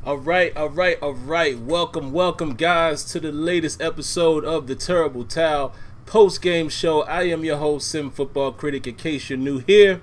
All right. Welcome, guys, to the latest episode of the Terrible Towel post-game show. I am your host, SimFBallCritic, in case you're new here.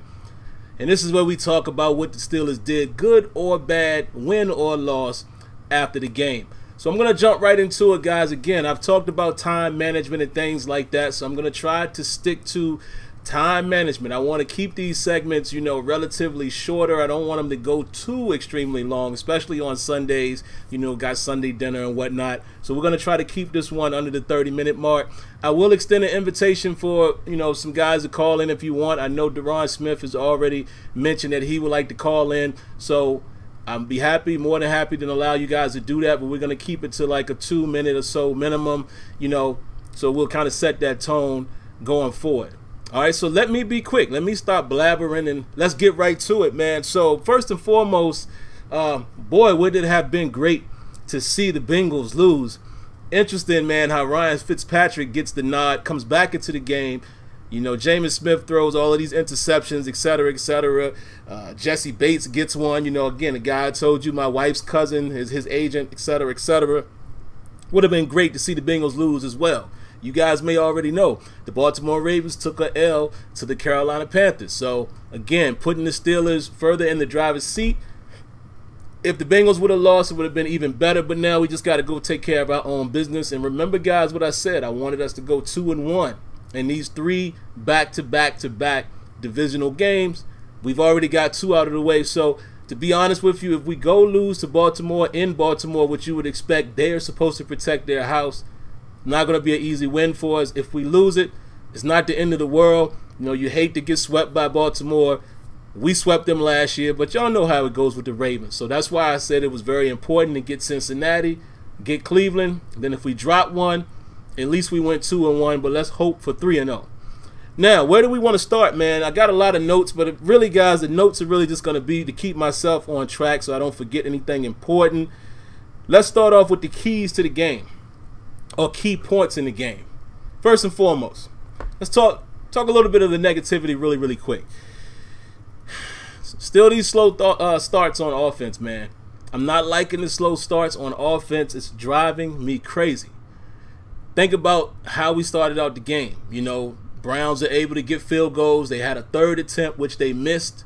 And this is where we talk about what the Steelers did, good or bad, win or loss, after the game. So I'm going to jump right into it, guys. Again, I've talked about time management and things like that, so I'm going to try to stick to time management. I want to keep these segments, relatively shorter. I don't want them to go too extremely long, especially on Sundays. Got Sunday dinner and whatnot. So we're going to try to keep this one under the 30-minute mark. I will extend an invitation for, some guys to call in if you want. I know Deron Smith has already mentioned that he would like to call in. So I'll be happy, more than happy to allow you guys to do that. But we're going to keep it to like a 2-minute or so minimum, so we'll kind of set that tone going forward. All right, so let me be quick. Let me stop blabbering and let's get right to it, man. So first and foremost, boy, would it have been great to see the Bengals lose. Interesting, man, how Ryan Fitzpatrick gets the nod, comes back into the game. Jameis Smith throws all of these interceptions, etc., etc. Jesse Bates gets one. Again, the guy I told you, my wife's cousin, his agent, etc., etc. Would have been great to see the Bengals lose as well. You guys may already know the Baltimore Ravens took a L to the Carolina Panthers. So, again, putting the Steelers further in the driver's seat. If the Bengals would have lost, it would have been even better. But now we just got to go take care of our own business. And remember, guys, what I said. I wanted us to go 2-1 in these 3 back-to-back-to-back divisional games. We've already got 2 out of the way. So, to be honest with you, if we go lose to Baltimore in Baltimore, which you would expect, they are supposed to protect their house. Not going to be an easy win for us. If we lose it, it's not the end of the world. You hate to get swept by Baltimore. We swept them last year, but y'all know how it goes with the Ravens. So that's why I said it was very important to get Cincinnati, get Cleveland. Then if we drop one, at least we went 2-1, but let's hope for 3-0. Now, where do we want to start, man? I got a lot of notes, but really, guys, the notes are really just going to be to keep myself on track so I don't forget anything important. Let's start off with the keys to the game, or key points in the game. First and foremost, let's talk a little bit of the negativity really quick. Still these slow starts on offense, man. I'm not liking the slow starts on offense. It's driving me crazy. Think about how we started out the game. Browns are able to get field goals. They had a 3rd attempt, which they missed.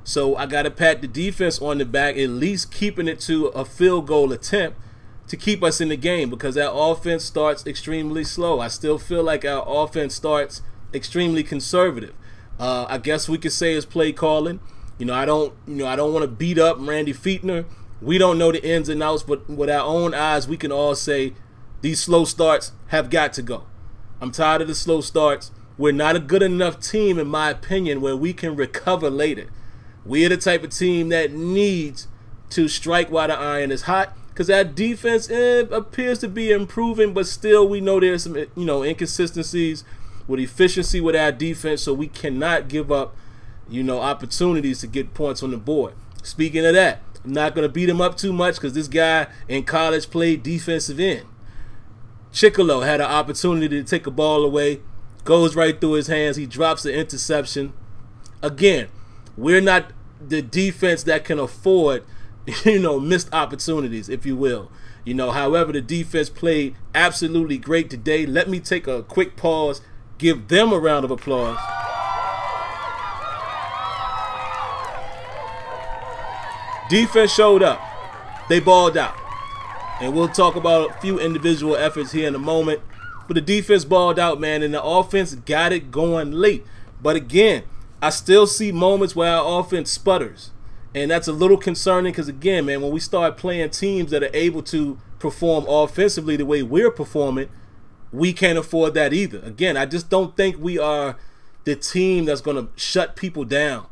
So I got to pat the defense on the back, at least keeping it to a field goal attempt to keep us in the game, because our offense starts extremely slow. I still feel like our offense starts extremely conservative. I guess we could say it's play calling. I don't want to beat up Randy Fichtner. We don't know the ins and outs, but with our own eyes, we can all say these slow starts have got to go. I'm tired of the slow starts. We're not a good enough team, in my opinion, where we can recover later. We are the type of team that needs to strike while the iron is hot, because our defense appears to be improving, but still we know there's some inconsistencies with efficiency with our defense, so we cannot give up opportunities to get points on the board. Speaking of that, I'm not going to beat him up too much because this guy in college played defensive end. Chicolo had an opportunity to take a ball away, goes right through his hands, he drops the interception. Again, we're not the defense that can afford missed opportunities, if you will. However, the defense played absolutely great today. Let me take a quick pause, give them a round of applause. Defense showed up. They balled out. And we'll talk about a few individual efforts here in a moment. But the defense balled out, man, and the offense got it going late. But again, I still see moments where our offense sputters. And that's a little concerning because, again, man, when we start playing teams that are able to perform offensively the way we're performing, we can't afford that either. Again, I just don't think we are the team that's going to shut people down.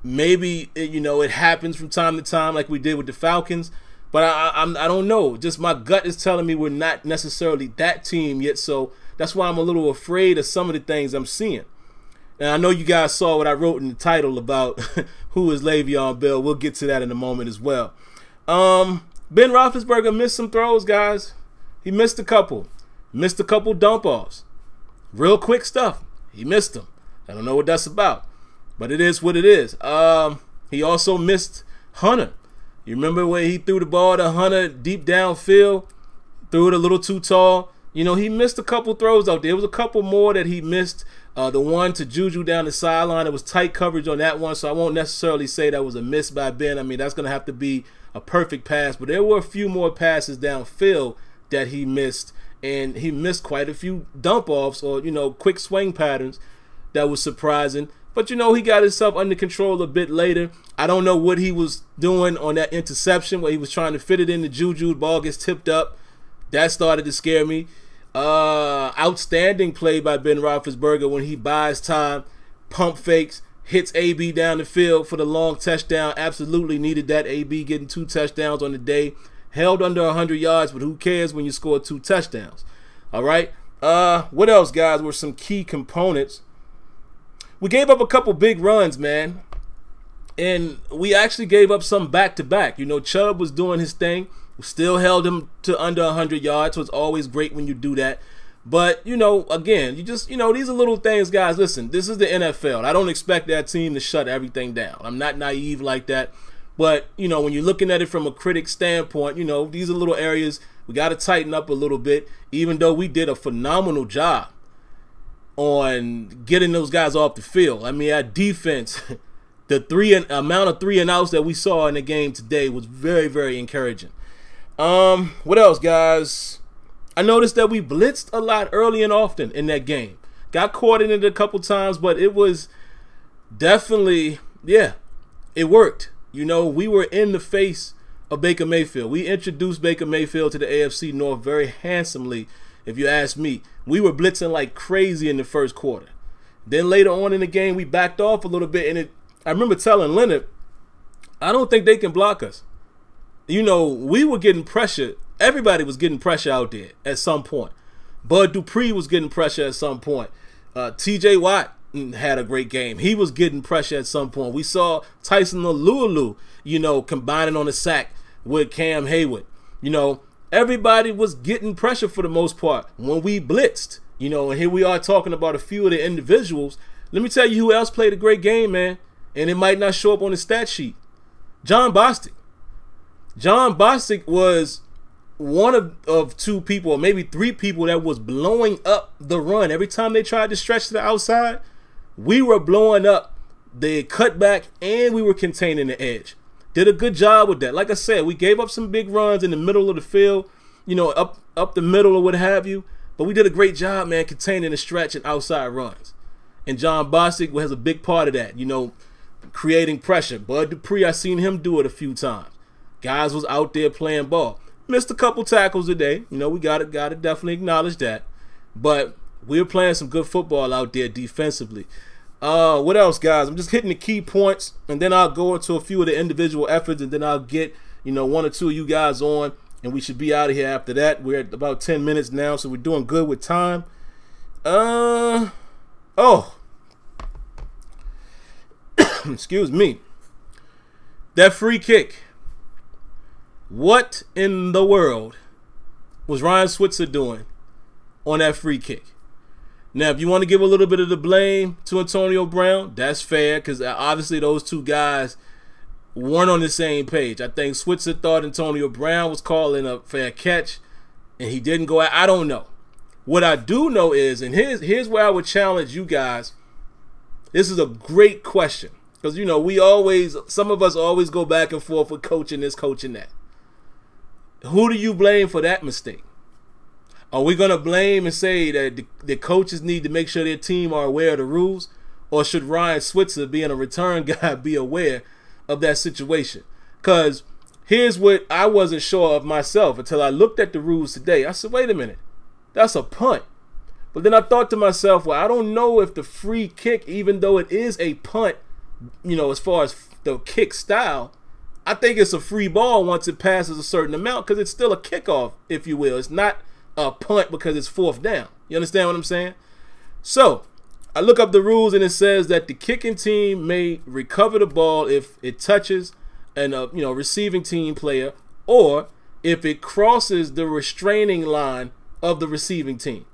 Maybe, it happens from time to time like we did with the Falcons, but I don't know. Just my gut is telling me we're not necessarily that team yet, so that's why I'm a little afraid of some of the things I'm seeing. And I know you guys saw what I wrote in the title about who is Le'Veon Bell. We'll get to that in a moment as well. Ben Roethlisberger missed some throws, guys. He missed a couple. Missed a couple dump-offs. Real quick stuff. He missed them. I don't know what that's about, but it is what it is. He also missed Hunter. You remember when he threw the ball to Hunter deep downfield, threw it a little too tall? You know, he missed a couple throws out there. There was a couple more that he missed. The one to Juju down the sideline, it was tight coverage on that one, so I won't necessarily say that was a miss by Ben. I mean, that's going to have to be a perfect pass, but there were a few more passes downfield that he missed, and he missed quite a few dump-offs or, you know, quick swing patterns that was surprising. But, you know, he got himself under control a bit later. I don't know what he was doing on that interception where he was trying to fit it into Juju. The ball gets tipped up. That started to scare me. Outstanding play by Ben Roethlisberger when he buys time, pump fakes, hits AB down the field for the long touchdown. Absolutely needed that. AB getting 2 touchdowns on the day. Held under 100 yards, but who cares when you score 2 touchdowns? All right. What else, guys, were some key components? We gave up a couple big runs, man. And we actually gave up some back-to-back. You know, Chubb was doing his thing. We still held him to under 100 yards, so it's always great when you do that. But, you know, again, you just, you know, these are little things, guys. Listen, this is the NFL. I don't expect that team to shut everything down. I'm not naive like that. But, you know, when you're looking at it from a critic standpoint, you know, these are little areas we got to tighten up a little bit, even though we did a phenomenal job on getting those guys off the field. I mean, our defense, the amount of 3 and outs that we saw in the game today was very, very encouraging. What else, guys? I noticed that we blitzed a lot early and often in that game. Got caught in it a couple times, but it was definitely, yeah, it worked. You know, we were in the face of Baker Mayfield. We introduced Baker Mayfield to the AFC North very handsomely, if you ask me. We were blitzing like crazy in the first quarter. Then later on in the game, we backed off a little bit, and I remember telling Leonard, I don't think they can block us. You know, we were getting pressure. Everybody was getting pressure out there at some point. Bud Dupree was getting pressure at some point. TJ Watt had a great game. He was getting pressure at some point. We saw Tyson Alualu, you know, combining on the sack with Cam Hayward. You know, everybody was getting pressure for the most part when we blitzed. You know, and here we are talking about a few of the individuals. Let me tell you who else played a great game, man. And it might not show up on the stat sheet. John Bostic. John Bostic was one of 2 people, or maybe 3 people, that was blowing up the run. Every time they tried to stretch to the outside, we were blowing up the cutback and we were containing the edge. Did a good job with that. Like I said, we gave up some big runs in the middle of the field, you know, up the middle or what have you. But we did a great job, man, containing the stretch and outside runs. And John Bostic has a big part of that, you know, creating pressure. Bud Dupree, I seen him do it a few times. Guys was out there playing ball. Missed a couple tackles today. You know, we got to definitely acknowledge that. But we were playing some good football out there defensively. What else, guys? I'm just hitting the key points, and then I'll go into a few of the individual efforts, and then I'll get, you know, 1 or 2 of you guys on, and we should be out of here after that. We're at about 10 minutes now, so we're doing good with time. Excuse me. That free kick. What in the world was Ryan Switzer doing on that free kick? Now, if you want to give a little bit of the blame to Antonio Brown, that's fair, because obviously those 2 guys weren't on the same page. I think Switzer thought Antonio Brown was calling a fair catch, and he didn't go out. I don't know. What I do know is, and here's where I would challenge you guys. This is a great question, because, you know, some of us always go back and forth with coaching this, coaching that. Who do you blame for that mistake? Are we going to blame and say that the coaches need to make sure their team are aware of the rules? Or should Ryan Switzer, being a return guy, be aware of that situation? Because here's what I wasn't sure of myself until I looked at the rules today. I said, wait a minute, that's a punt. But then I thought to myself, well, I don't know if the free kick, even though it is a punt, you know, as far as the kick style, I think it's a free ball once it passes a certain amount, because it's still a kickoff, if you will. It's not a punt because it's 4th down. You understand what I'm saying? So I look up the rules, and it says that the kicking team may recover the ball if it touches an receiving team player, or if it crosses the restraining line of the receiving team.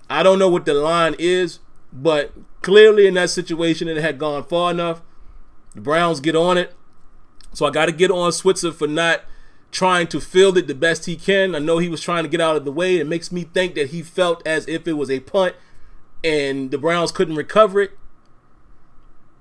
I don't know what the line is, but clearly in that situation it had gone far enough. The Browns get on it. So I got to get on Switzer for not trying to field it the best he can. I know he was trying to get out of the way. It makes me think that he felt as if it was a punt and the Browns couldn't recover it.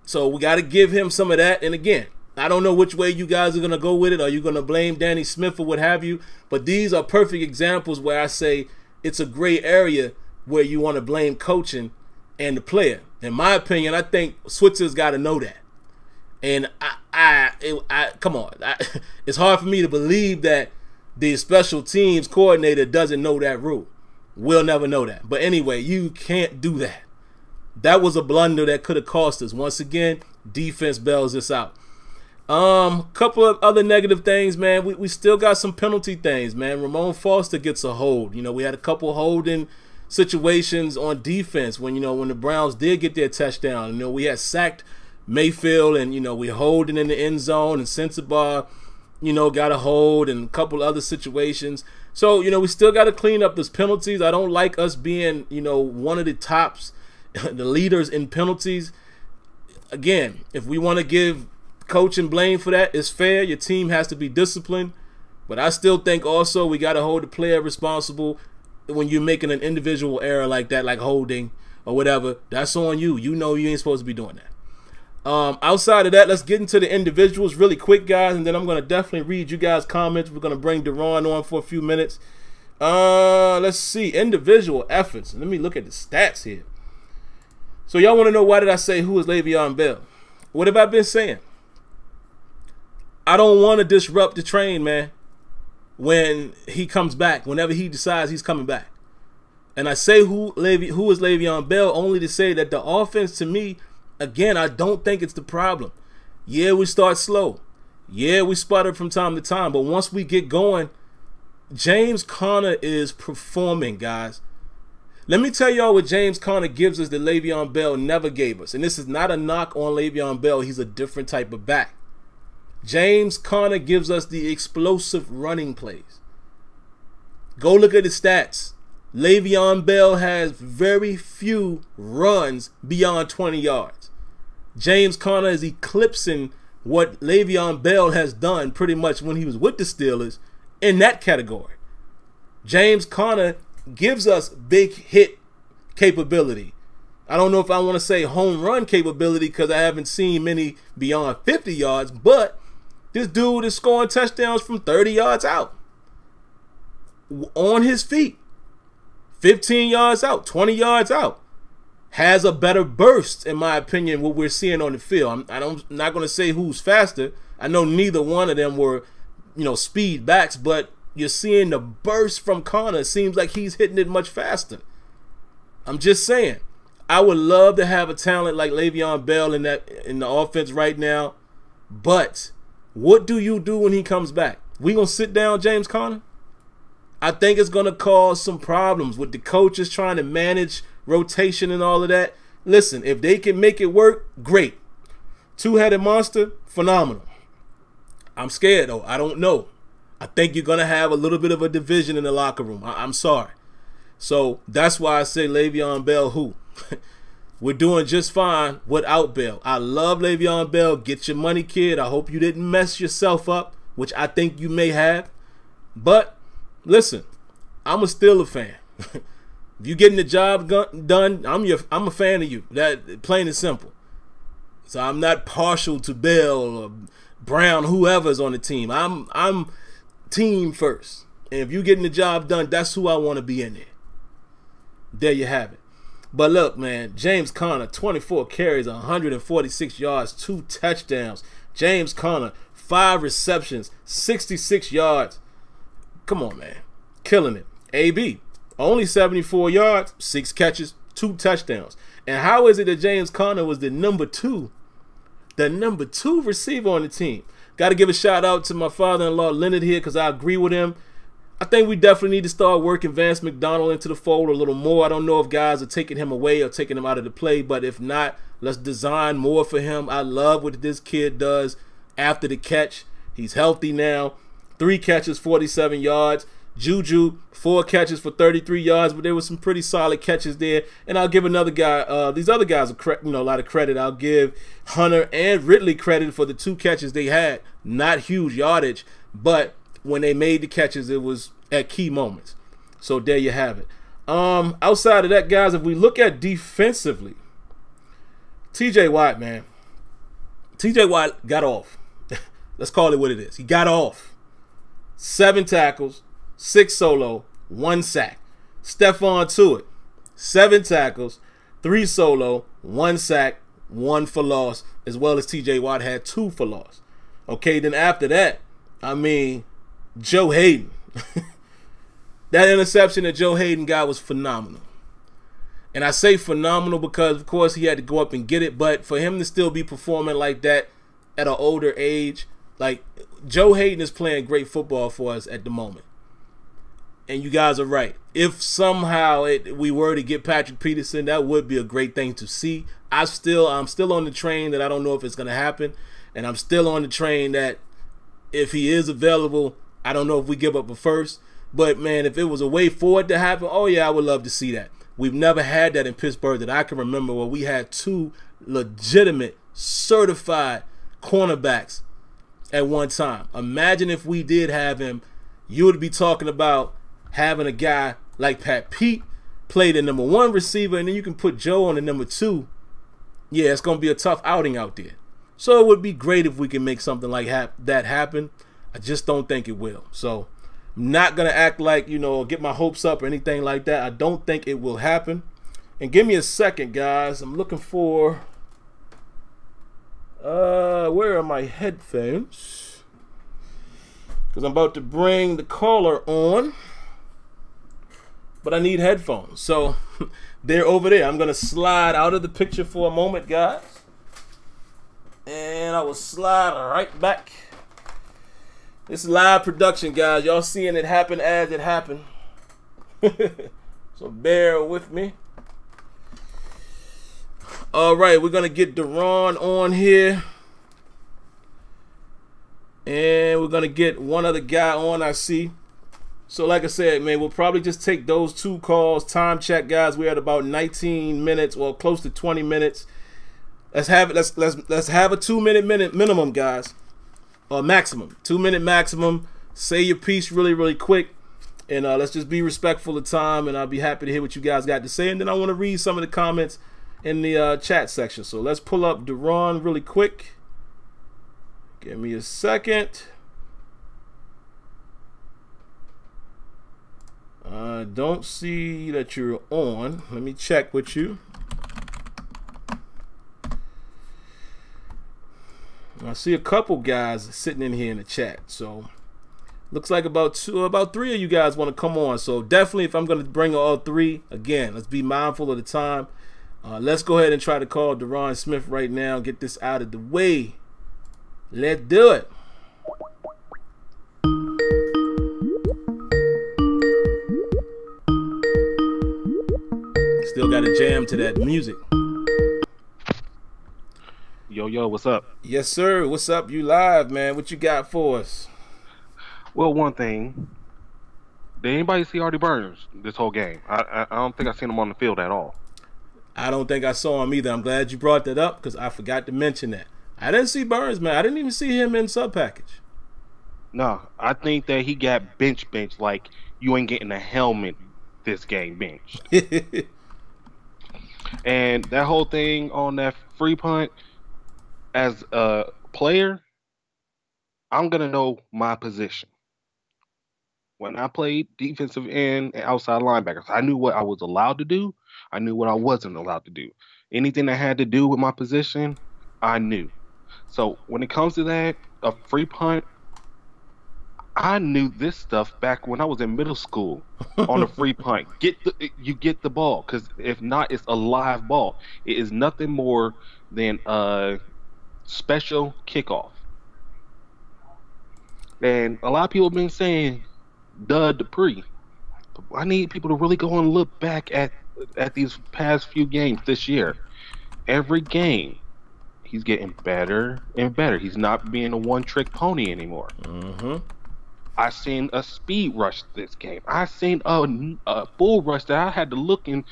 So we got to give him some of that. And again, I don't know which way you guys are going to go with it. Are you going to blame Danny Smith or what have you? But these are perfect examples where I say it's a gray area where you want to blame coaching and the player. In my opinion, I think Switzer's got to know that. And come on. It's hard for me to believe that the special teams coordinator doesn't know that rule. We'll never know that. But anyway, you can't do that. That was a blunder that could have cost us. Once again, defense bails us out. Couple of other negative things, man. We still got some penalty things, man. Ramon Foster gets a hold. You know, we had a couple holding situations on defense when, you know, when the Browns did get their touchdown. You know, we had sacked Mayfield, and, you know, we holding in the end zone, and SimFBall, you know, got a hold, and a couple other situations. So, you know, we still got to clean up those penalties. I don't like us being, you know, one of the tops, the leaders in penalties. Again, if we want to give coaching blame for that, it's fair. Your team has to be disciplined. But I still think also we got to hold the player responsible when you're making an individual error like that, like holding or whatever. That's on you. You know you ain't supposed to be doing that. Outside of that, let's get into the individuals really quick, guys, and then I'm going to definitely read you guys' comments. We're going to bring Deron on for a few minutes. Let's see. Individual efforts. Let me look at the stats here. So y'all want to know why did I say who is Le'Veon Bell? What have I been saying? I don't want to disrupt the train, man, when he comes back, whenever he decides he's coming back. And I say who is Le'Veon Bell only to say that the offense, to me, again, I don't think it's the problem. Yeah, we start slow. Yeah, we sputter from time to time. But once we get going, James Conner is performing, guys. Let me tell y'all what James Conner gives us that Le'Veon Bell never gave us. And this is not a knock on Le'Veon Bell. He's a different type of back. James Conner gives us the explosive running plays. Go look at the stats. Le'Veon Bell has very few runs beyond 20 yards. James Conner is eclipsing what Le'Veon Bell has done pretty much when he was with the Steelers in that category. James Conner gives us big hit capability. I don't know if I want to say home run capability because I haven't seen many beyond 50 yards, but this dude is scoring touchdowns from 30 yards out on his feet. 15 yards out, 20 yards out. Has a better burst, in my opinion, what we're seeing on the field. I'm not going to say who's faster. I know neither one of them were, you know, speed backs, but you're seeing the burst from Conner. It seems like he's hitting it much faster. I'm just saying, I would love to have a talent like Le'Veon Bell in the offense right now, but what do you do when he comes back? We going to sit down James Conner? I think it's going to cause some problems with the coaches trying to manage rotation and all of that. Listen, if they can make it work, great. Two-headed monster, phenomenal. I'm scared, though. I don't know. I think you're going to have a little bit of a division in the locker room. I'm sorry. So that's why I say Le'Veon Bell who. We're doing just fine without Bell. I love Le'Veon Bell. Get your money, kid. I hope you didn't mess yourself up, which I think you may have. But listen, I'm a Steeler fan. If you getting the job done, I'm a fan of you. That plain and simple. So I'm not partial to Bell or Brown, whoever's on the team. I'm team first. And if you getting the job done, that's who I want to be in there. There you have it. But look, man, James Conner, 24 carries, 146 yards, 2 touchdowns. James Conner, 5 receptions, 66 yards. Come on, man. Killing it. AB, only 74 yards, 6 catches, 2 touchdowns. And how is it that James Conner was the number 2 receiver on the team? Got to give a shout out to my father-in-law, Leonard, here, because I agree with him. I think we definitely need to start working Vance McDonald into the fold a little more. I don't know if guys are taking him away or taking him out of the play, but if not, let's design more for him. I love what this kid does after the catch. He's healthy now. 3 catches, 47 yards. Juju, 4 catches for 33 yards, but there was some pretty solid catches there. And I'll give another guy, these other guys a lot of credit. I'll give Hunter and Ridley credit for the 2 catches they had. Not huge yardage, but when they made the catches, it was at key moments. So there you have it. Outside of that, guys, if we look at defensively, TJ Watt, man. TJ Watt got off. Let's call it what it is. He got off. 7 tackles, 6 solo, 1 sack. Stephon Tuitt, 7 tackles, 3 solo, 1 sack, 1 for loss, as well as TJ Watt had 2 for loss. Okay, then after that, I mean, Joe Hayden. That interception that Joe Hayden got was phenomenal. And I say phenomenal because, of course, he had to go up and get it. But for him to still be performing like that at an older age, like, Joe Hayden is playing great football for us at the moment. And you guys are right. If somehow we were to get Patrick Peterson, that would be a great thing to see. I'm still on the train that I don't know if it's going to happen. And I'm still on the train that if he is available, I don't know if we give up a first. But, man, if it was a way for it to happen, oh, yeah, I would love to see that. We've never had that in Pittsburgh that I can remember, where we had 2 legitimate, certified cornerbacks at one time. Imagine if we did have him. You would be talking about having a guy like Pat Pete play the number 1 receiver, and then you can put Joe on the number 2. Yeah, it's going to be a tough outing out there. So it would be great if we can make something like that happen. I just don't think it will. So I'm not going to act like, get my hopes up or anything like that. I don't think it will happen. And give me a second, guys. I'm looking for... where are my headphones? Because I'm about to bring the caller on. But I need headphones. So they're over there. I'm going to slide out of the picture for a moment, guys. And I will slide right back. This is live production, guys. Y'all seeing it happen as it happened. So bear with me. All right, we're going to get Deron on here. And we're going to get one other guy on, I see. So like I said, man, we'll probably just take those 2 calls. Time check, guys. We're at about 19 minutes, well, close to 20 minutes. Let's have it. Let's have a 2-minute minimum, guys. Or maximum. 2-minute maximum. Say your piece really, really quick. And let's just be respectful of time, and I'll be happy to hear what you guys got to say. And then I want to read some of the comments in the chat section. So let's pull up Deron really quick. Give me a second. I don't see that you're on. Let me check with you. I see a couple guys sitting in here in the chat. So looks like about 3 of you guys want to come on. So definitely, if I'm going to bring all 3, again, let's be mindful of the time. Let's go ahead and try to call Deron Smith right now. Get this out of the way. Let's do it. Still got to jam to that music. Yo, what's up? Yes, sir. What's up? You live, man. What you got for us? Well, one thing. Did anybody see Artie Burns this whole game? I don't think I seen him on the field at all. I don't think I saw him either. I'm glad you brought that up because I forgot to mention that. I didn't see Burns, man. I didn't even see him in sub package. No, I think that he got bench like you ain't getting a helmet this game benched. And that whole thing on that free punt, as a player, I'm going to know my position. When I played defensive end and outside linebackers, I knew what I was allowed to do. I knew what I wasn't allowed to do. Anything that had to do with my position, I knew. So when it comes to that, a free punt, I knew this stuff back when I was in middle school on a free punt. You get the ball, because if not, it's a live ball. It is nothing more than a special kickoff. And a lot of people have been saying, Dupree. I need people to really go and look back at these past few games this year. Every game, he's getting better and better. He's not being a one-trick pony anymore. Mm-hmm. I seen a speed rush this game. I seen a bull rush that I had to look in.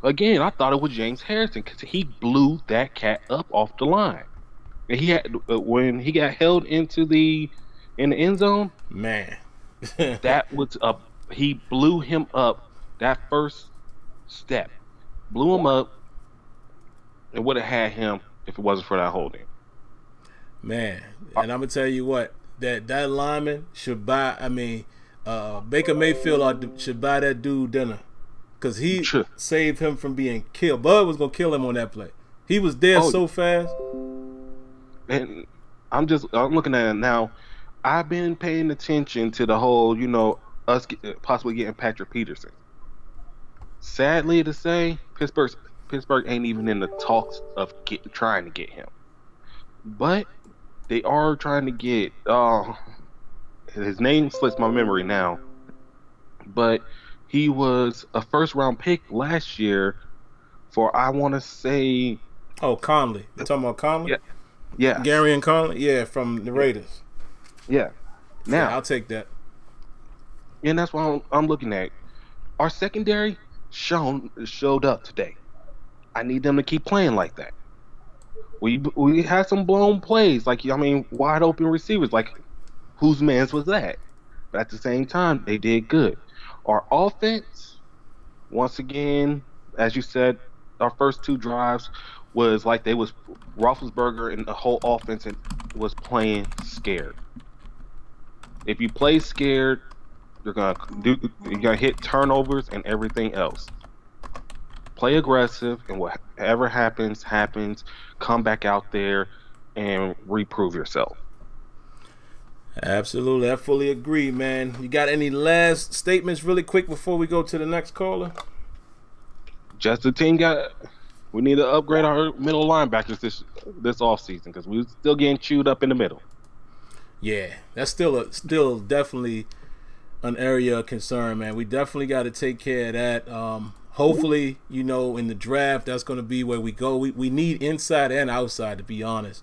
Again, I thought it was James Harrison because he blew that cat up off the line. And he had when he got held in the end zone. Man, That was he blew him up. That first step blew him up. It would have had him if it wasn't for that holding. Man, and I'm gonna tell you what, that lineman should buy. I mean, Baker Mayfield should buy that dude dinner, because he saved him from being killed. Bud was gonna kill him on that play. He was there so fast. And I'm looking at it now. I've been paying attention to the whole, us possibly getting Patrick Peterson. Sadly to say, Pittsburgh ain't even in the talks of trying to get him. But they are trying to get his name slips my memory now. But he was a first-round pick last year for, I want to say... Oh, Conley. You're talking about Conley? Yeah. Gary and Conley? Yeah, from the Raiders. Yeah. Now, yeah, I'll take that. And that's what I'm looking at. Our secondary showed up today. I need them to keep playing like that. We had some blown plays, wide open receivers. Like, whose man's was that? But at the same time, they did good. Our offense, once again, as you said, our first two drives was like they was Roethlisberger and the whole offense was playing scared. If you play scared, you're gonna hit turnovers and everything else. Play aggressive, and whatever happens. Come back out there and reprove yourself. Absolutely, I fully agree, man. You got any last statements really quick before we go to the next caller? Just the team we need to upgrade our middle linebackers this offseason, because we're still getting chewed up in the middle. Yeah, that's still definitely an area of concern, man. We definitely got to take care of that. Hopefully, in the draft, that's going to be where we go. We need inside and outside, to be honest.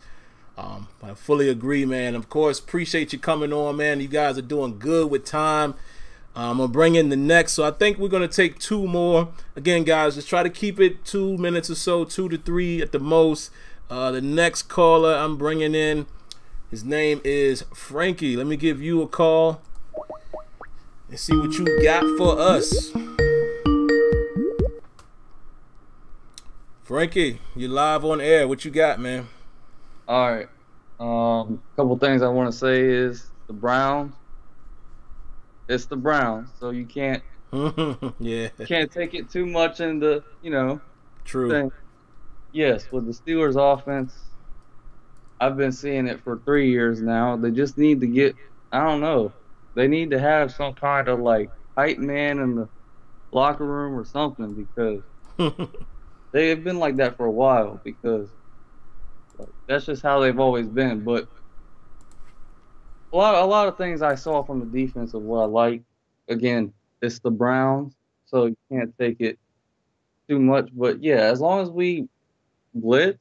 I fully agree, man. Of course, appreciate you coming on, man. You guys are doing good with time. I'm going to bring in the next. So I think we're going to take two more. Again, guys, just try to keep it 2 minutes or so, 2 to 3 at the most. The next caller I'm bringing in, his name is Frankie. Let me give you a call and see what you got for us. Frankie, you're live on air. What you got, man? All right. Couple things I want to say is the Browns. It's the Browns, so you can't can't take it too much into, True. thing. Yes, with the Steelers offense, I've been seeing it for 3 years now. They just need to get, I don't know, they need to have some kind of hype man in the locker room or something, because they've been like that for a while, because that's just how they've always been. But a lot of things I saw from the defense of what I like. Again, it's the Browns, so you can't take it too much. But yeah, as long as we blitz,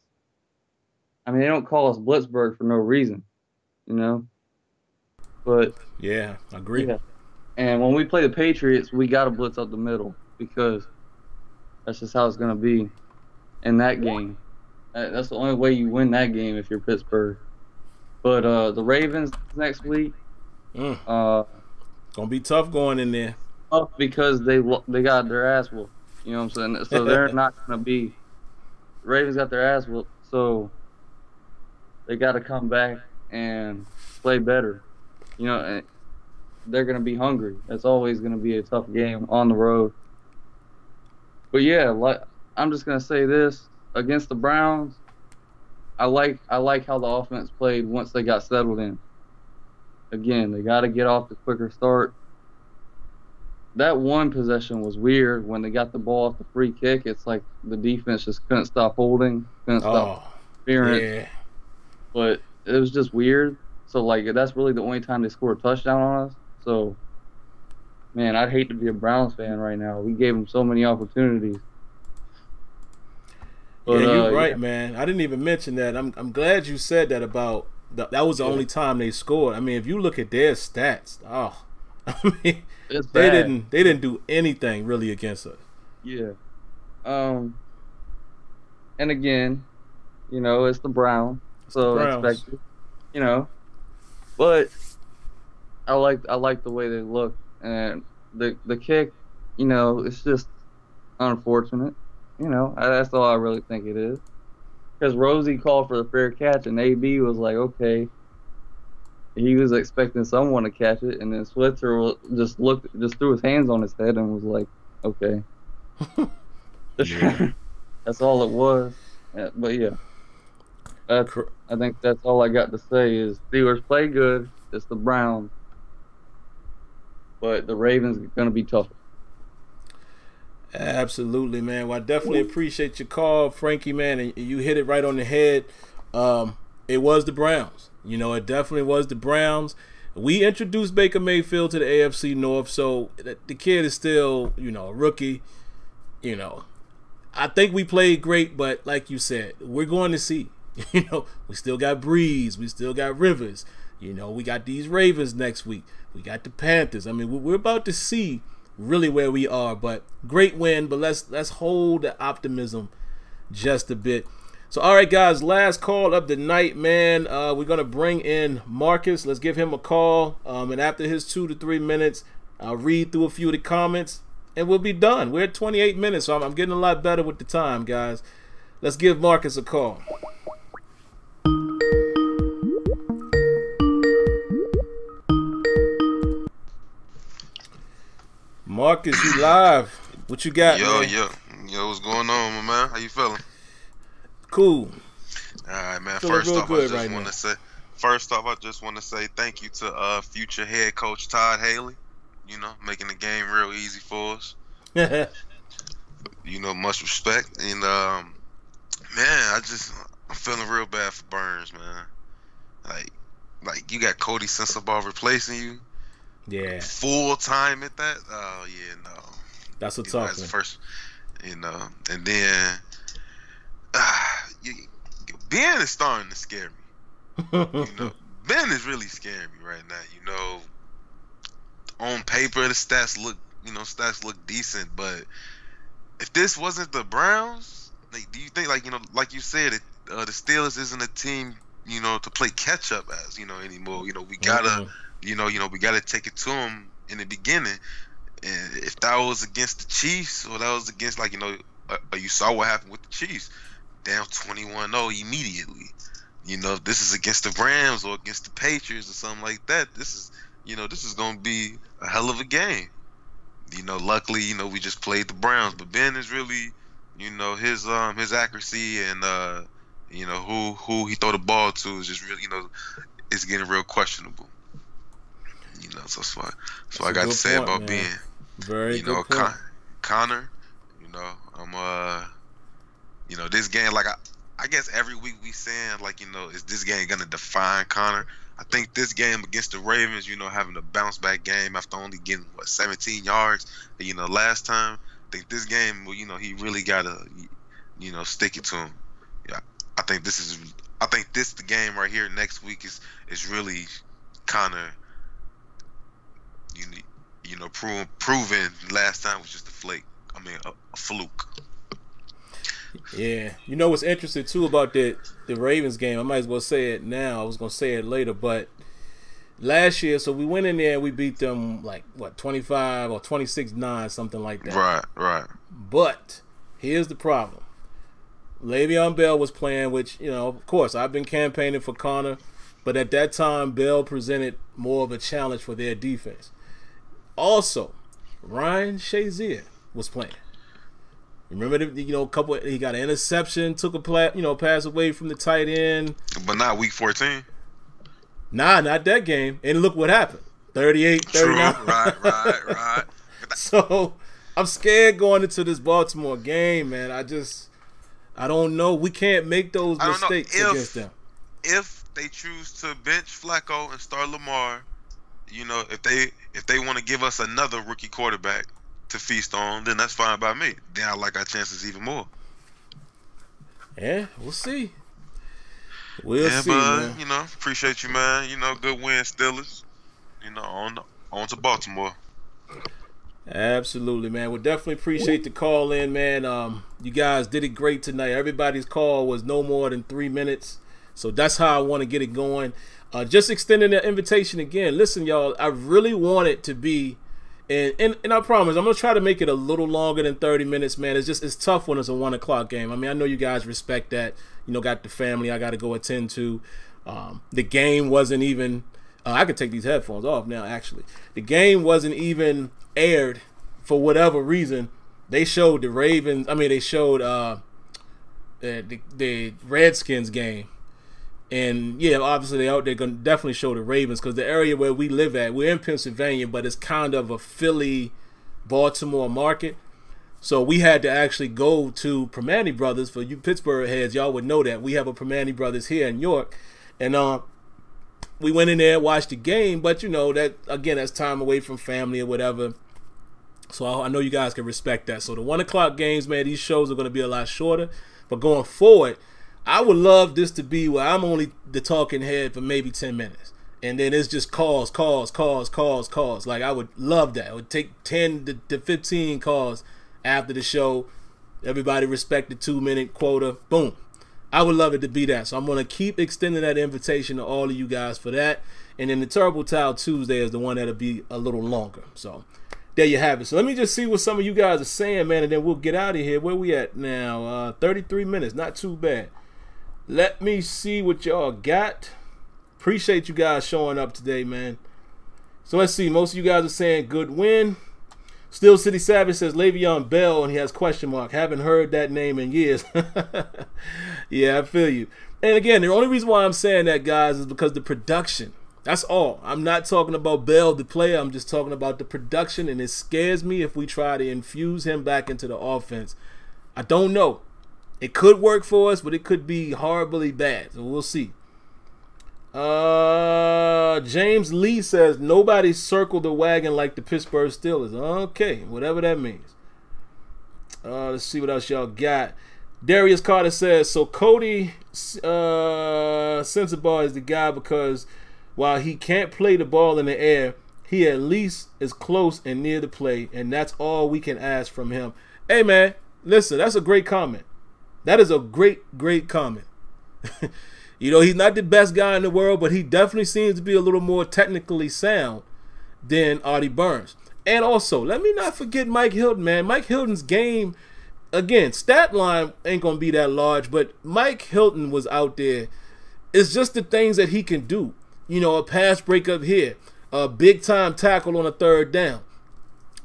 I mean, they don't call us Blitzburg for no reason, But yeah, I agree. Yeah. And when we play the Patriots, we got to blitz up the middle, because that's just how it's going to be in that game. That's the only way you win that game if you're Pittsburgh. But the Ravens next week, gonna be tough going in there. Tough because they got their ass whooped. You know what I'm saying? So they're not gonna be. The Ravens got their ass whooped, so they got to come back and play better. And they're gonna be hungry. That's always gonna be a tough game on the road. But yeah, I'm just gonna say this against the Browns. I like how the offense played once they got settled in. Again, they got to get off the quicker start. That one possession was weird when they got the ball off the free kick. It's like the defense just couldn't stop holding, couldn't stop interference. Yeah. But it was just weird. So that's really the only time they scored a touchdown on us. So, man, I'd hate to be a Browns fan right now. We gave them so many opportunities. But, yeah, you're right, man. I didn't even mention that. I'm glad you said that about that was the only time they scored. I mean, if you look at their stats, I mean, It's they bad. didn't do anything really against us. Yeah. And again, it's the Browns, It's the so Browns. expected. You know, but I like the way they look, and the kick. It's just unfortunate. That's all I really think it is. Because Rosie called for the fair catch, and AB was like, okay. He was expecting someone to catch it, and then Switzer just threw his hands on his head and was like, okay. Yeah. That's all it was. But yeah, I think that's all I got to say is Steelers play good. It's the Browns, but the Ravens are going to be tougher. Absolutely, man. Well, I definitely appreciate your call, Frankie, man, and you hit it right on the head. It was the Browns. It definitely was the Browns. We introduced Baker Mayfield to the AFC North, so the kid is still, a rookie. I think we played great, but like you said, we're going to see. We still got Breeze. We still got Rivers. We got these Ravens next week. We got the Panthers. I mean, we're about to see really where we are, but great win. But let's hold the optimism just a bit. So, all right, guys, last call of the night, man. We're going to bring in Marcus. Let's give him a call. And after his 2 to 3 minutes, I'll read through a few of the comments, and we'll be done. We're at 28 minutes, so I'm getting a lot better with the time, guys. Let's give Marcus a call. Marcus, you live. What you got, man? Yo, what's going on, my man? How you feeling? Cool. All right, man. Feeling First off, I just want to say thank you to future head coach Todd Haley. Making the game real easy for us. Much respect. And man, I'm feeling real bad for Burns, man. Like you got Cody Sensabaugh replacing you. Yeah. Full time at that. Oh yeah, no. That's a tough one. First, and then Ben is starting to scare me. Ben is really scaring me right now. On paper the stats look decent, but if this wasn't the Browns, do you think like you said, the Steelers isn't a team to play catch up as anymore? We gotta we gotta take it to them in the beginning, and if that was against the Chiefs or that was against you saw what happened with the Chiefs. Down 21-0 immediately. If this is against the Rams or against the Patriots or something like that, this is gonna be a hell of a game. Luckily, we just played the Browns, but Ben is really, his accuracy and who he throw the ball to is just really, it's getting real questionable. So that's what I got to say about Ben. Very good point. Connor, I'm this game, I guess every week we saying is this game gonna define Connor? I think this game against the Ravens, having a bounce back game after only getting 17 yards, last time. I think this game, he really gotta, stick it to him. Yeah, I think this the game right here next week is really Connor. Proven last time was just a flake. A fluke. Yeah. What's interesting too about the Ravens game, I might as well say it now. I was gonna say it later, but last year, so we went in there and we beat them 25 or 26-9, something like that. Right. But here's the problem. Le'Veon Bell was playing, which, of course, I've been campaigning for Connor, but at that time Bell presented more of a challenge for their defense. Also, Ryan Shazier was playing. Remember, he got an interception, took a pass away from the tight end. But not week 14. Nah, not that game. And look what happened. 38, 39. True. Right. So, I'm scared going into this Baltimore game, man. I don't know. We can't make those mistakes against them. If they choose to bench Flacco and start Lamar, if they want to give us another rookie quarterback to feast on, then that's fine by me. Then I like our chances even more. Yeah, we'll see. We'll see, but man. appreciate you, man. Good win, Steelers. On to Baltimore. Absolutely, man. We'll definitely appreciate the call in, man. You guys did it great tonight. Everybody's call was no more than 3 minutes. So that's how I want to get it going. Just extending the invitation again. Listen, y'all, I really want it to be, and I promise, I'm going to try to make it a little longer than 30 minutes, man. It's tough when it's a 1 o'clock game. I mean, I know you guys respect that. You know, got the family I got to go attend to. The game wasn't even, I could take these headphones off now, actually. The game wasn't even aired for whatever reason. They showed the Ravens, they showed the Redskins game. And yeah, obviously they're going to definitely show the Ravens because the area where we live at, we're in Pennsylvania, but it's kind of a Philly-Baltimore market. So we had to actually go to Primanti Brothers. For you Pittsburgh heads, y'all would know that. We have a Primanti Brothers here in York. And we went in there and watched the game, but you know, that again, that's time away from family or whatever. So I know you guys can respect that. So the 1 o'clock games, man, these shows are going to be a lot shorter. But going forward, I would love this to be where I'm only the talking head for maybe 10 minutes. And then it's just calls. Like, I would love that. It would take 10 to 15 calls after the show. Everybody respect the 2-minute quota. Boom. I would love it to be that. So I'm going to keep extending that invitation to all of you guys for that. And then the Terrible Towel Tuesday is the one that'll be a little longer. So there you have it. So let me just see what some of you guys are saying, man, and then we'll get out of here. Where we at now? 33 minutes. Not too bad. Let me see what y'all got. Appreciate you guys showing up today, man. So let's see. Most of you guys are saying good win. Still City Savage says Le'Veon Bell, and he has question mark. Haven't heard that name in years. Yeah, I feel you. And again, the only reason why I'm saying that, guys, is because the production. That's all. I'm not talking about Bell, the player. I'm just talking about the production, and it scares me if we try to infuse him back into the offense. I don't know. It could work for us, but it could be horribly bad. So we'll see. James Lee says nobody circled the wagon like the Pittsburgh Steelers. Okay, whatever that means. Let's see what else y'all got. Darius Carter says, so Cody Sensabaugh is the guy because while he can't play the ball in the air, he at least is close and near the play, and that's all we can ask from him. Hey, man, listen, that's a great comment. That is a great comment. You know, he's not the best guy in the world, but he definitely seems to be a little more technically sound than Artie Burns. And also, let me not forget Mike Hilton, man. Mike Hilton's game, again, stat line ain't going to be that large, but Mike Hilton was out there. It's just the things that he can do. You know, a pass breakup here, a big-time tackle on a third down,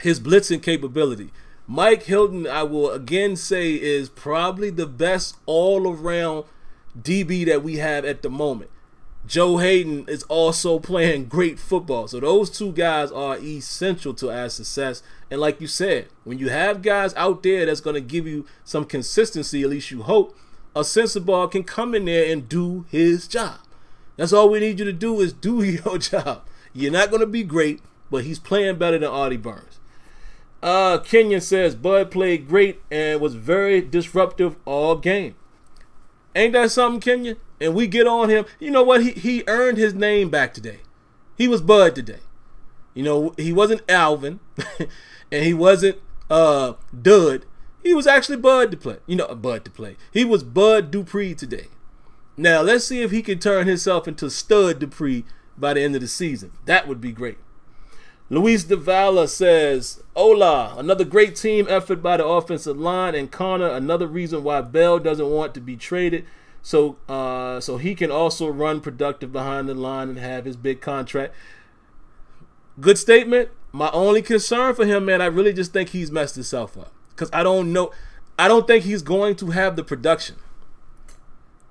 his blitzing capability. Mike Hilton, I will again say, is probably the best all-around DB that we have at the moment. Joe Hayden is also playing great football. So those two guys are essential to our success. And like you said, when you have guys out there that's going to give you some consistency, at least you hope, a Sensabaugh can come in there and do his job. That's all we need you to do is do your job. You're not going to be great, but he's playing better than Artie Burns. Kenyon says Bud played great and was very disruptive all game. Ain't that something, Kenyon? And we get on him. You know what? He earned his name back today. He was Bud today. You know, he wasn't Alvin and he wasn't Dud. He was actually Bud to play. You know, Bud to play. He was Bud Dupree today. Now, let's see if he can turn himself into Stud Dupree by the end of the season. That would be great. Luis Davala says, Hola, another great team effort by the offensive line, and Connor, another reason why Bell doesn't want to be traded, so he can also run productive behind the line and have his big contract. Good statement. My only concern for him, man, I really just think he's messed himself up. Because I don't think he's going to have the production.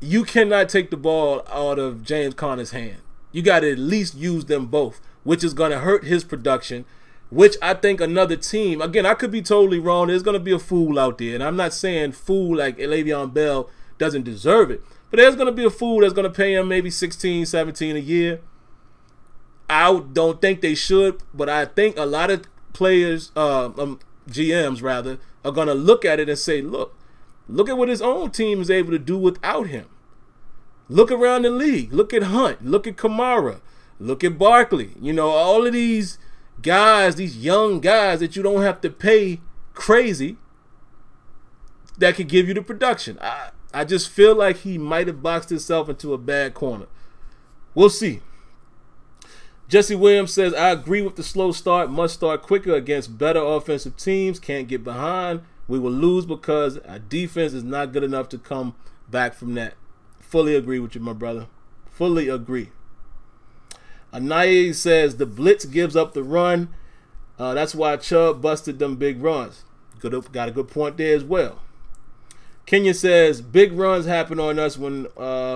You cannot take the ball out of James Conner's hand. You got to at least use them both, which is going to hurt his production, which I think another team, again, I could be totally wrong. There's going to be a fool out there, and I'm not saying fool like Le'Veon Bell doesn't deserve it, but there's going to be a fool that's going to pay him maybe 16, 17 a year. I don't think they should, but I think a lot of players, GMs rather, are going to look at it and say, look at what his own team is able to do without him. Look around the league. Look at Hunt. Look at Kamara. Look at Barkley. You know, all of these guys, these young guys that you don't have to pay crazy that could give you the production. I just feel like he might have boxed himself into a bad corner. We'll see. Jesse Williams says, I agree with the slow start. Must start quicker against better offensive teams. Can't get behind. We will lose because our defense is not good enough to come back from that. Fully agree with you, my brother. Fully agree. Anaye says, the blitz gives up the run. That's why Chubb busted them big runs. Got a good point there as well. Kenya says, big runs happen on us when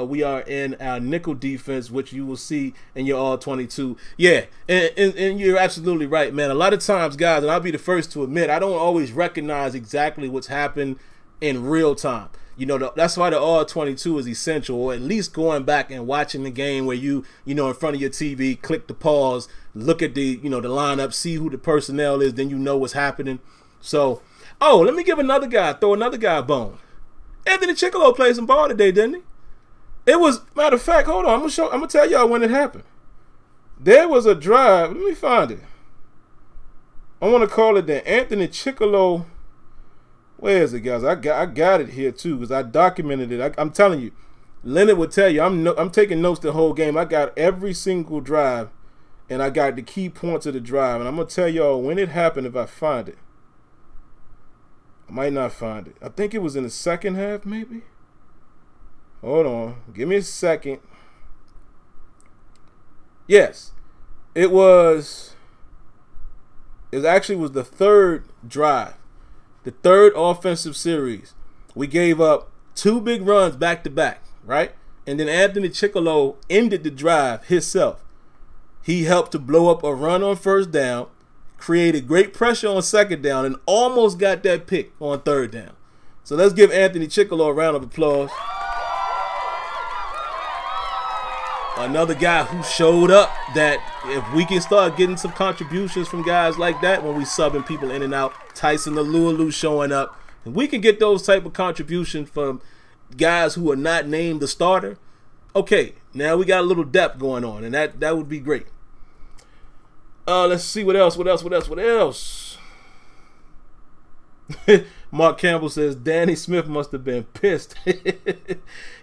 we are in our nickel defense, which you will see in your all-22. Yeah, and you're absolutely right, man. A lot of times, guys, and I'll be the first to admit, I don't always recognize exactly what's happened in real time. You know, that's why the all-22 is essential, or at least going back and watching the game where you know, in front of your TV, click the pause, look at the, the lineup, see who the personnel is, then you know what's happening. So, let me give throw another guy a bone. Anthony Chickalo played some ball today, didn't he? It was, matter of fact, hold on, I'm gonna tell y'all when it happened. There was a drive. Let me find it. I want to call it the Anthony Chickalo. Where is it, guys? I got it here too because I documented it. I'm telling you, Leonard would tell you. I'm taking notes the whole game. I got every single drive, and I got the key points of the drive, and I'm gonna tell y'all when it happened if I find it. I might not find it. I think it was in the second half, maybe. Hold on. Give me a second. Yes. It actually was the third drive. The third offensive series. We gave up 2 big runs back to back, right? And then Anthony Chickalo ended the drive himself. He helped to blow up a run on first down, created great pressure on second down, and almost got that pick on third down. So let's give Anthony Chickalo a round of applause. Another guy who showed up that if we can start getting some contributions from guys like that when we subbing people in and out, Tyson Alualu showing up, and we can get those type of contributions from guys who are not named the starter. Okay, now we got a little depth going on, and that would be great. Let's see what else. Mark Campbell says Danny Smith must have been pissed.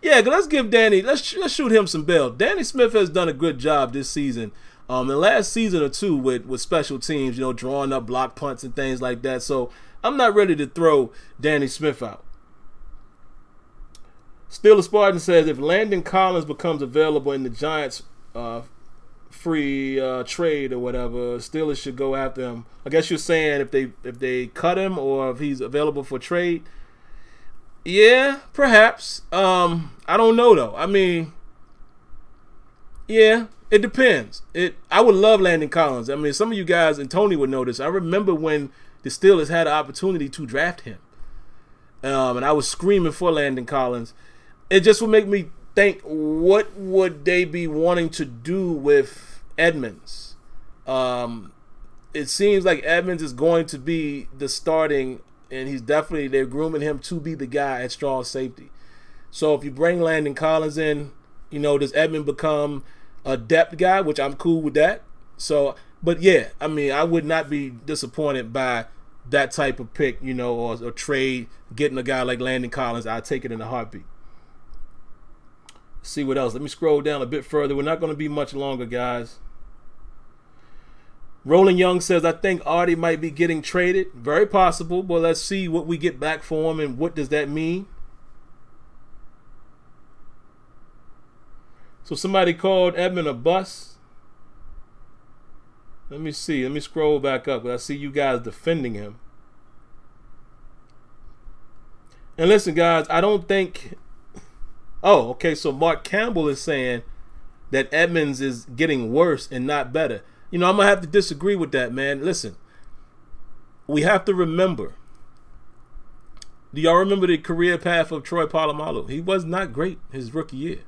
Yeah, let's give Danny. Let's shoot him some bail. Danny Smith has done a good job this season. The last season or two with special teams, drawing up block punts and things like that. So I'm not ready to throw Danny Smith out. Still, a Spartan says if Landon Collins becomes available in the Giants' free trade or whatever, Steelers should go after him. I guess you're saying if they cut him or if he's available for trade. Yeah, perhaps. I don't know though. I mean, yeah, it depends. I would love Landon Collins. I mean, some of you guys and Tony would know this. I remember when the Steelers had an opportunity to draft him, and I was screaming for Landon Collins. It just would make me think, what would they be wanting to do with Edmonds? It seems like Edmonds is going to be the starting, and they're grooming him to be the guy at strong safety. So if you bring Landon Collins in, does Edmonds become a depth guy, which I'm cool with that. So, but yeah, I mean, I would not be disappointed by that type of pick, or trade, getting a guy like Landon Collins. I'd take it in a heartbeat. See what else. Let me scroll down a bit further. We're not going to be much longer, guys. Roland Young says, I think Artie might be getting traded. Very possible, but let's see what we get back for him and what does that mean. So somebody called Edmund a bust. Let me see. Let me scroll back up. I see you guys defending him. And listen, guys, I don't think... Oh, okay, so Mark Campbell is saying that Edmonds is getting worse and not better. I'm going to have to disagree with that, man. Listen, we have to remember. Do y'all remember the career path of Troy Polamalu? He was not great his rookie year.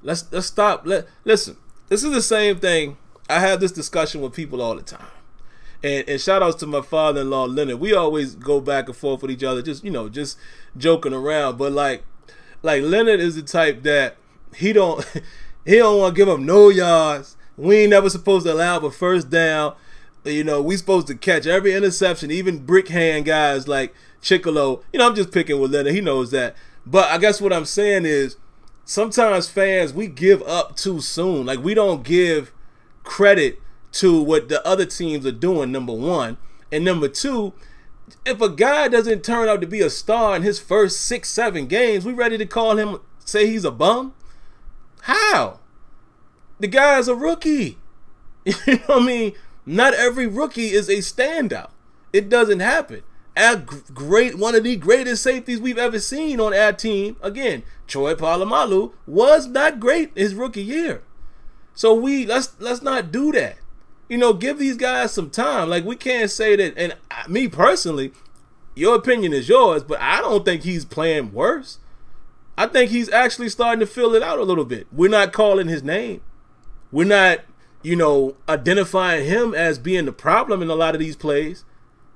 Let's stop. Listen, this is the same thing. I have this discussion with people all the time. And shout outs to my father-in-law, Leonard. We always go back and forth with each other, just joking around. But like Leonard is the type that he don't want to give up no yards. We ain't never supposed to allow a first down. You know, we supposed to catch every interception, even brick hand guys like Chicolo. You know, I'm just picking with Leonard. He knows that. But I guess what I'm saying is sometimes fans, we give up too soon. Like, we don't give credit to what the other teams are doing, number one. And number two, if a guy doesn't turn out to be a star in his first 6-7 games, we ready to call him, say he's a bum? How? The guy's a rookie. You know what I mean? Not every rookie is a standout. It doesn't happen. One of the greatest safeties we've ever seen on our team, again, Troy Polamalu, was not great his rookie year. So let's not do that. You know, give these guys some time. Like, we can't say that, and me personally, your opinion is yours, but I don't think he's playing worse. I think he's actually starting to fill it out a little bit. We're not calling his name. We're not, you know, identifying him as being the problem in a lot of these plays.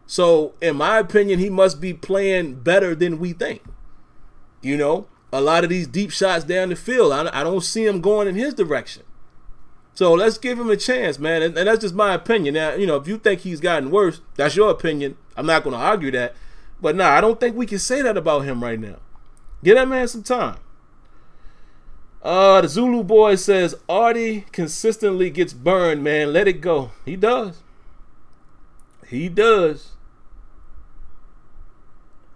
So, in my opinion, he must be playing better than we think. You know, a lot of these deep shots down the field, I don't see him going in his direction. So, let's give him a chance, man. And that's just my opinion. Now, you know, if you think he's gotten worse, that's your opinion. I'm not going to argue that. But, nah, I don't think we can say that about him right now. Give that man some time. The Zulu boy says, Artie consistently gets burned, man. Let it go. He does. He does.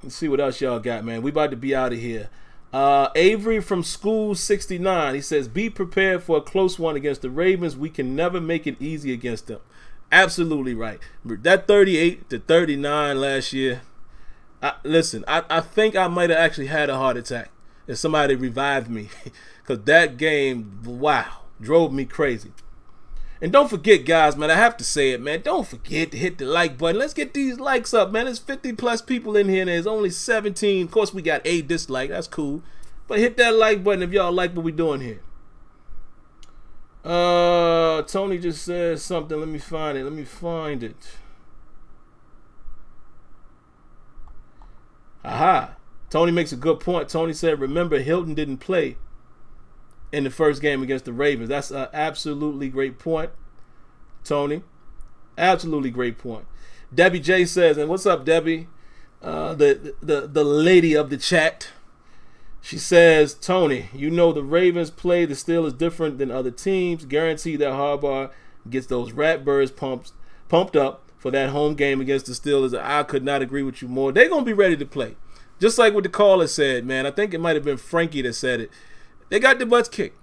Let's see what else y'all got, man. We about to be out of here. Avery from School 69. He says, be prepared for a close one against the Ravens. We can never make it easy against them. Absolutely right. That 38-39 last year. Listen, I think I might have actually had a heart attack if somebody revived me. Because that game, wow, drove me crazy. And don't forget, guys, man, I have to say it, man. Don't forget to hit the like button. Let's get these likes up, man. There's 50+ people in here, and there's only 17. Of course, we got 8 dislikes. That's cool. But hit that like button if y'all like what we're doing here. Tony just said something. Let me find it. Aha. Tony makes a good point. Tony said, remember, Hilton didn't play in the first game against the Ravens. That's an absolutely great point, Tony. Absolutely great point. Debbie J says, and what's up, Debbie? The lady of the chat. She says, Tony, you know the Ravens play the Steelers different than other teams. Guarantee that Harbaugh gets those Ratbirds pumped up for that home game against the Steelers. I could not agree with you more. They're going to be ready to play. Just like what the caller said, man. I think it might have been Frankie that said it. They got their butts kicked.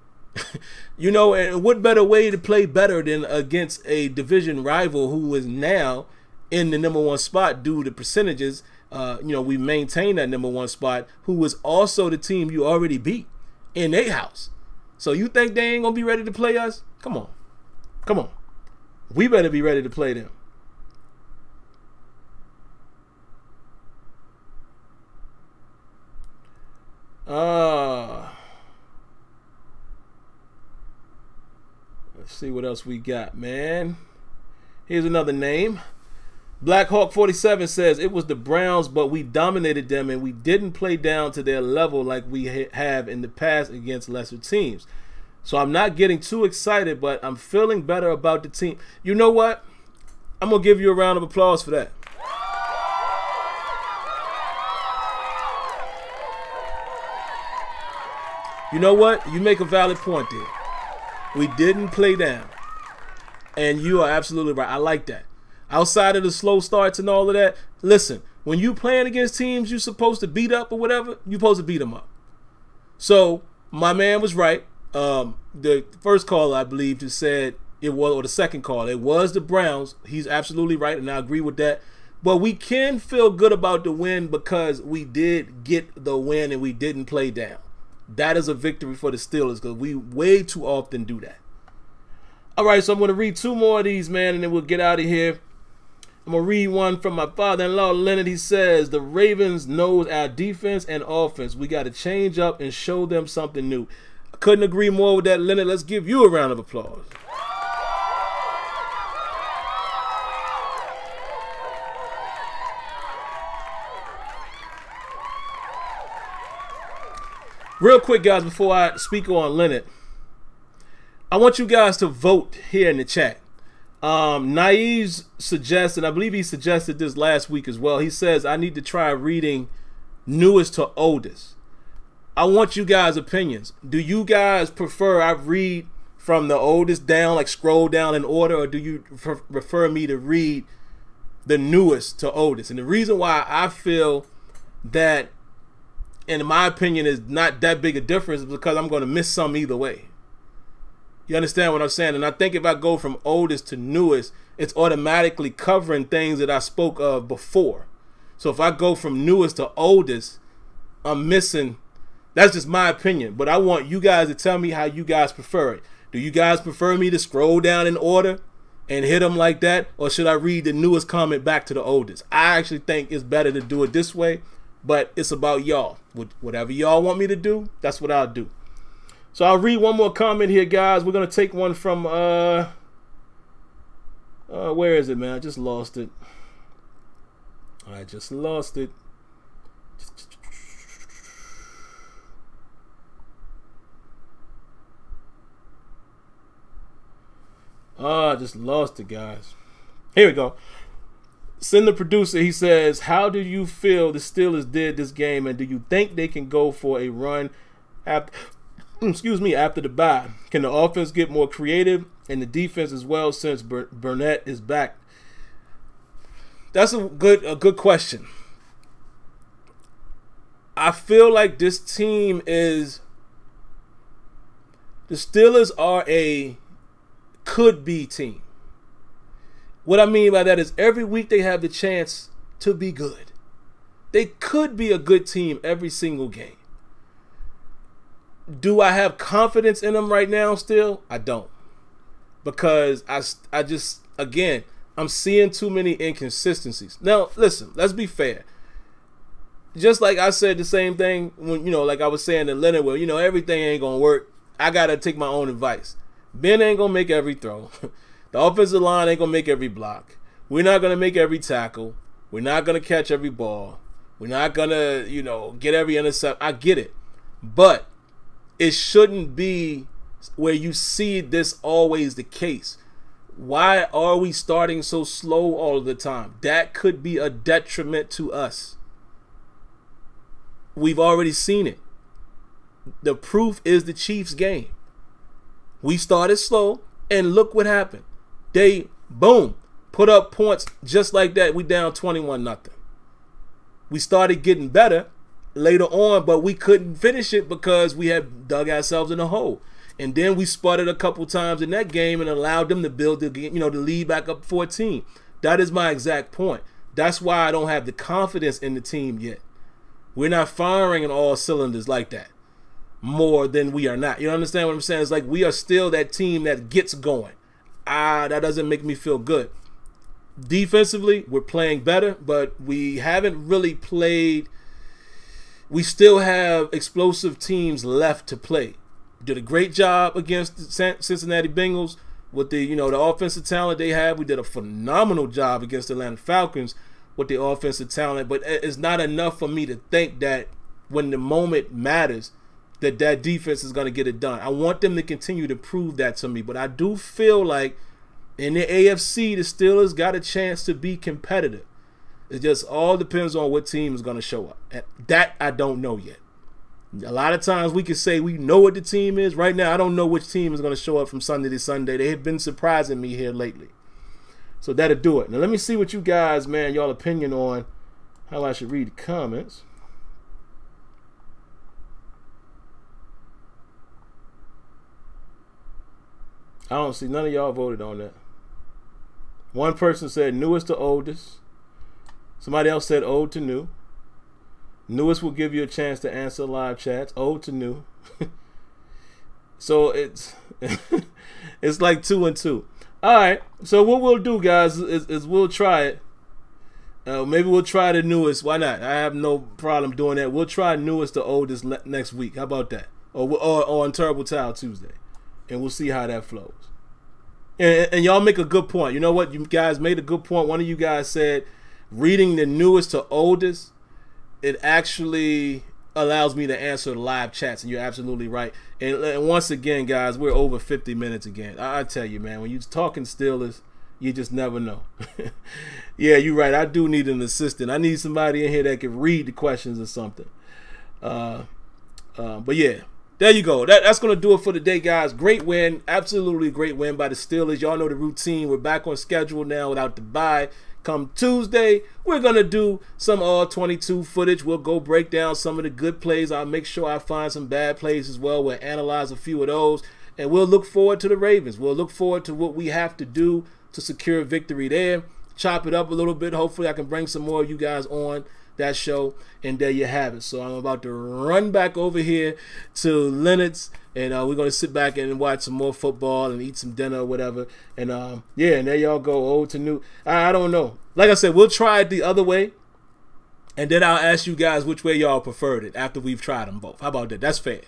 You know, and what better way to play better than against a division rival who is now in the #1 spot due to percentages. You know, we maintain that #1 spot, who was also the team you already beat in their house. So you think they ain't going to be ready to play us? Come on. Come on. We better be ready to play them. Let's see what else we got, man. Here's another name. Black Hawk 47 says, it was the Browns, but we dominated them and we didn't play down to their level like we have in the past against lesser teams. So I'm not getting too excited, but I'm feeling better about the team. You know what? I'm going to give you a round of applause for that. You know what? You make a valid point there. We didn't play down. And you are absolutely right. I like that. Outside of the slow starts and all of that, listen, when you playing against teams you're supposed to beat up or whatever, you're supposed to beat them up. So, my man was right. The first call, I believe, just said it was, or the second call, it was the Browns. He's absolutely right, and I agree with that. But we can feel good about the win because we did get the win and we didn't play down. That is a victory for the Steelers because we way too often do that. All right, so I'm going to read 2 more of these, man, and then we'll get out of here. I'm going to read one from my father-in-law, Leonard. He says, the Ravens knows our defense and offense. We got to change up and show them something new. I couldn't agree more with that, Leonard. Let's give you a round of applause. Real quick, guys, before I speak on Leonard, I want you guys to vote here in the chat. Naive's suggested, I believe he suggested this last week as well. He says, I need to try reading newest to oldest. I want you guys' opinions. Do you guys prefer I read from the oldest down, like scroll down in order, or do you prefer me to read the newest to oldest? And the reason why I feel that, in my opinion, is not that big a difference is because I'm going to miss some either way. You understand what I'm saying? And I think if I go from oldest to newest, it's automatically covering things that I spoke of before. So if I go from newest to oldest, I'm missing. That's just my opinion. But I want you guys to tell me how you guys prefer it. Do you guys prefer me to scroll down in order and hit them like that? Or should I read the newest comment back to the oldest? I actually think it's better to do it this way. But it's about y'all. Whatever y'all want me to do, that's what I'll do. So I'll read one more comment here, guys. We're going to take one from, where is it, man? I just lost it. I just lost it. I just lost it, guys. Here we go. Send the producer, he says, how do you feel the Steelers did this game, and do you think they can go for a run after the bye? Can the offense get more creative and the defense as well since Burnett is back? That's a good question. I feel like this team is, the Steelers are a could-be team. What I mean by that is every week they have the chance to be good. They could be a good team every single game. Do I have confidence in them right now still? I don't. Because I just, again, I'm seeing too many inconsistencies. Now, listen, let's be fair. Just like I said the same thing when, like I was saying to Leonard, well, everything ain't going to work. I got to take my own advice. Ben ain't going to make every throw. The offensive line ain't going to make every block. We're not going to make every tackle. We're not going to catch every ball. We're not going to, get every intercept. I get it. But it shouldn't be where you see this always the case. Why are we starting so slow all the time? That could be a detriment to us. We've already seen it. The proof is the Chiefs game. We started slow, and look what happened. They, boom, put up points just like that. We down 21-0. We started getting better later on, but we couldn't finish it because we had dug ourselves in a hole. And then we sputtered a couple times in that game and allowed them to build the lead back up 14. That is my exact point. That's why I don't have the confidence in the team yet. We're not firing on all cylinders like that more than we are not. You understand what I'm saying? It's like we are still that team that gets going. That doesn't make me feel good. Defensively, we're playing better, but we haven't really played. We still have explosive teams left to play. Did a great job against the Cincinnati Bengals with the the offensive talent they have. We did a phenomenal job against the Atlanta Falcons with the offensive talent, but it's not enough for me to think that when the moment matters that defense is going to get it done. I want them to continue to prove that to me, but I do feel like in the AFC the Steelers got a chance to be competitive. It just all depends on what team is going to show up. And that I don't know yet. A lot of times we can say we know what the team is. Right now, I don't know which team is going to show up from Sunday to Sunday. They have been surprising me here lately. So that'll do it. Now, let me see what you guys, man, y'all opinion on how I should read the comments. I don't see none of y'all voted on that. One person said newest to oldest. Somebody else said old to new. Newest will give you a chance to answer live chats. Old to new. So it's it's like 2 and 2. All right. So what we'll do, guys, is we'll try it. Maybe we'll try the newest. Why not? I have no problem doing that. We'll try newest to oldest next week. How about that? Or on Terrible Towel Tuesday, and we'll see how that flows. And y'all make a good point. You know what? You guys made a good point. One of you guys said reading the newest to oldest, it actually allows me to answer the live chats, and you're absolutely right. And once again, guys, we're over 50 minutes again. I tell you, man, when you're talking Steelers, you just never know. Yeah, you're right. I do need an assistant. I need somebody in here that can read the questions or something. But yeah, there you go. That's going to do it for today, guys. Great win. Absolutely great win by the Steelers. Y'all know the routine. We're back on schedule now without the bye. Come Tuesday, we're going to do some all-22 footage. We'll go break down some of the good plays. I'll make sure I find some bad plays as well. We'll analyze a few of those. And we'll look forward to the Ravens. We'll look forward to what we have to do to secure victory there. Chop it up a little bit. Hopefully I can bring some more of you guys on that show. And there you have it. So I'm about to run back over here to Leonard's. And we're going to sit back and watch some more football and eat some dinner or whatever. And yeah, and there y'all go, old to new. I don't know. Like I said, we'll try it the other way. And then I'll ask you guys which way y'all preferred it after we've tried them both. How about that? That's fair.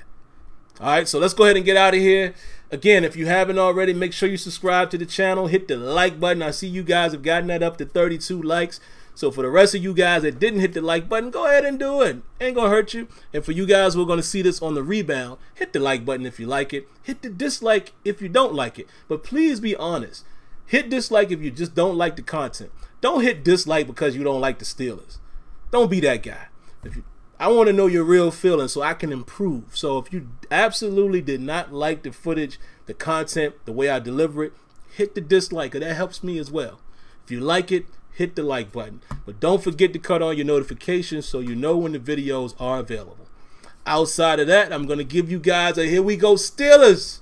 All right, so let's go ahead and get out of here. Again, if you haven't already, make sure you subscribe to the channel. Hit the like button. I see you guys have gotten that up to 32 likes. So for the rest of you guys that didn't hit the like button, go ahead and do it. Ain't gonna hurt you. And for you guys who are gonna see this on the rebound, hit the like button if you like it. Hit the dislike if you don't like it. But please be honest. Hit dislike if you just don't like the content. Don't hit dislike because you don't like the Steelers. Don't be that guy. I want to know your real feelings so I can improve. So if you absolutely did not like the footage, the content, the way I deliver it, hit the dislike, because that helps me as well. If you like it, hit the like button. But don't forget to cut on your notifications so you know when the videos are available. Outside of that, I'm going to give you guys a Here We Go Steelers.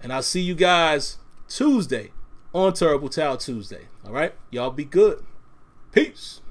And I'll see you guys Tuesday on Terrible Towel Tuesday. All right? Y'all be good. Peace.